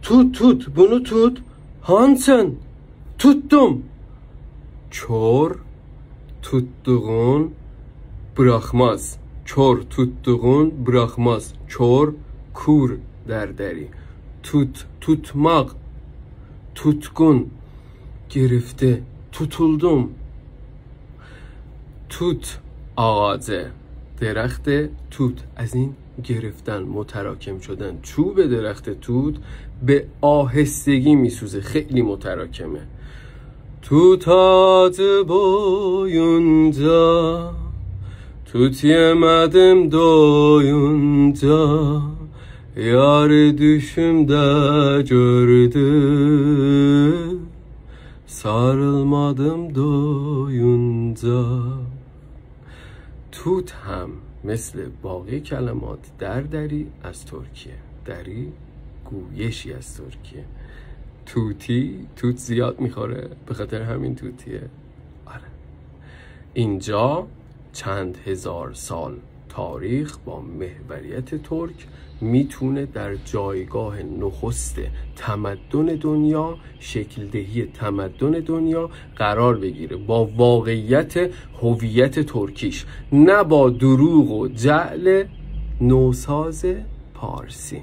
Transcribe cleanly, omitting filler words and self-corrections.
Tut bunu tut. Hansen. Tuttum. Kör tuttuğun bırakmaz. Kör tuttuğun bırakmaz. Kör kur deri. Tutmak. Tutkun. Girifte. Tutuldum. Tut ağacı. درخت توت. از این گرفتن، متراکم شدن چوب درخت توت به آهستگی میسوزه، خیلی متراکمه. توت ağacı boyunca tut yemedim doyunca yar düşümde gördüm sarılmadım doyunca. توت هم مثل باقی کلمات دری از ترکیه. دری گویشی از ترکیه. توت زیاد میخوره، به خاطر همین توتیه. آره. اینجا چند هزار سال تاریخ با محوریت ترک میتونه در جایگاه نخست تمدن دنیا، شکلدهی تمدن دنیا قرار بگیره با واقعیت هویت ترکیش، نه با دروغ و جعل نوساز پارسی.